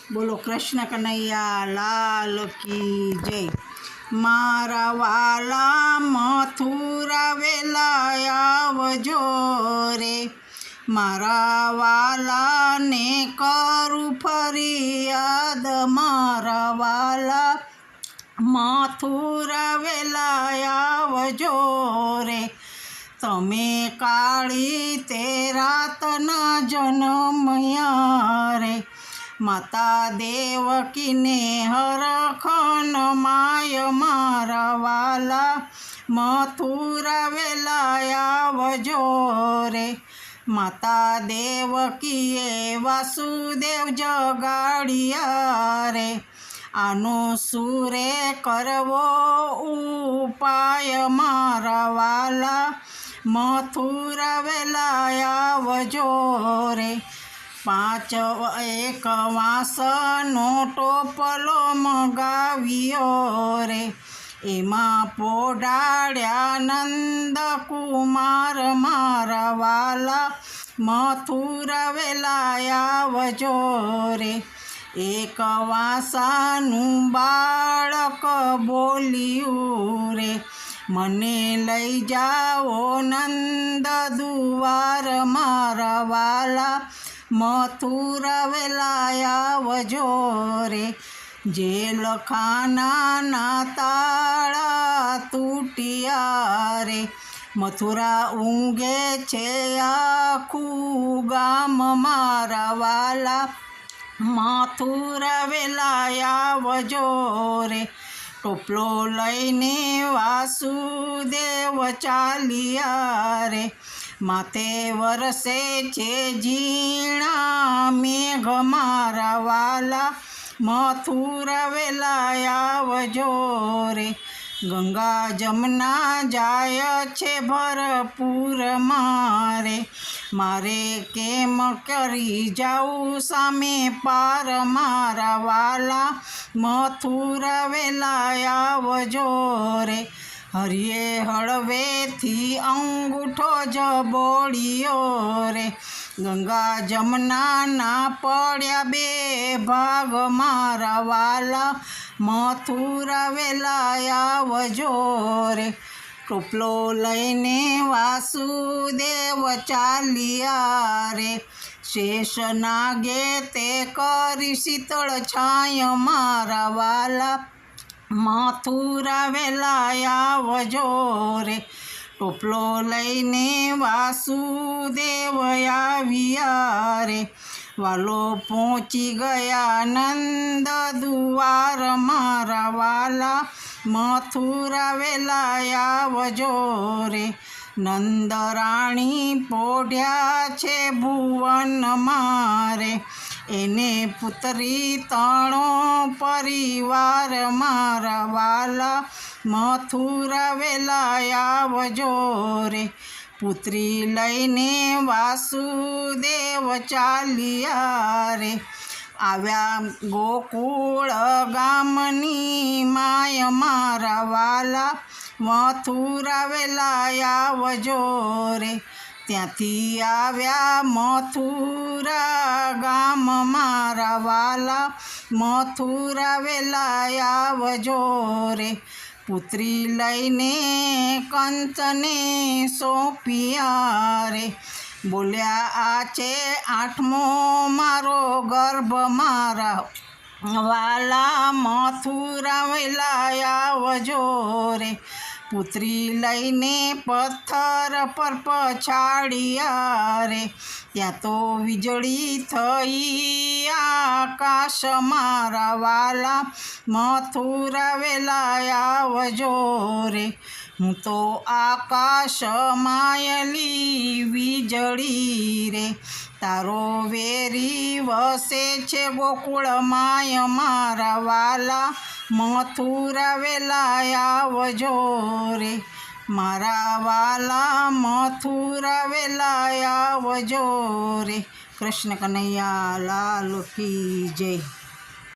બોલો કૃષ્ણ કનૈયા લાલ કી જય। મારા વાલા મથુરા વેલા આવજો રે, મારા વાલાને કરું ફરિયાદ। મારા વાલા મથુરા વેલા આવજો રે, તમે કાળી તે રાતના જન્મ્યા રે। માતા દેવકીને હરખન માય, મારા વાલા મથુરા વેલા આવજો રે। માતા દેવકીએ વાસુદેવ જગાડ્યા રે, આનો સુરે કરવો ઉપાય। મારા વાલા મથુરા વેલા આવજો રે। 5 એક વાંસનો ટોપલો મગાવ્યો રે, એમાં પોઢાડ્યા નંદ કુમાર। મારા વાલા મથુરા વેલા આવજો રે। એક વાંસાનું બાળક બોલ્યું રે, મને લઈ જાઓ નંદ દુવાર। મારા વાલા મથુરા વેલા આવજો રે। જેલખાનાના તાળા તૂટ્યા રે, મથુરા ઊંઘે છે આખું ગામ। મારા વાલા મથુરા વેલા આવજો રે। ટોપલો લઈને વાસુદેવ ચાલ્યા રે, માથે વરસે છે ઝીણા મેઘ। મારા વાલા મથુરા વેલા આવજો રે। ગંગા જમના જાય છે ભરપૂર મારે, મારે કેમ કરી જાઉં સામે પાર। મારા વાલા મથુરા વેલા આવજો રે। હરિએ હળવેથી અંગૂઠો જ બોળ્યો રે, ગંગા જમનાના પડ્યા 2 ભાગ। મારા વાલા મથુરા વેલા આવજો રે। ટોપલો લઈને વાસુદેવ ચાલ્યા રે, શેષ નાગે તે કરી શીતળ છાય। મારા વાલા મથુરા વેલા આવજો રે। ટોપલો લઈને વાસુદેવ આવ્યા રે, વાલો પહોંચી ગયા નંદ દુવાર। મારા વાલા મથુરા વેલા આવજો રે। નંદ રાણી પોઢ્યા છે ભુવન મારે, એને પુત્રી 3 પરિવાર। મારા વાલા મથુરા વેલા આવજો રે। પુત્રી લઈને વાસુદેવ ચાલ્યા રે, આવ્યા ગોકુળ ગામની માય। મારા વાલા મથુરા વેલા આવજો રે। ત્યાંથી આવ્યા મથુરા ગામ। મારા વાલા મથુરા વેલા આવજો રે। પુત્રી લઈને કંસને સોંપ્યા રે, બોલ્યા આ છે 8મો મારો ગર્ભ। મારા વાલા મથુરા વેલા આવજો રે। પુત્રી લઈને પથ્થર પર પછાડ્યા રે, ત્યાં તો વીજળી થઈ આકાશ। મારા વાલા મથુરા વેલા આવજો રે। હું તો આકાશ માયલી વીજળી રે, તારો વેરી વસે છે ગોકુળ માય। મારા વાલા મથુરા વેલા આવજો રે। મારા વાલા મથુરા વેલા આવજો રે। કૃષ્ણ કનૈયા લાલ કી જય।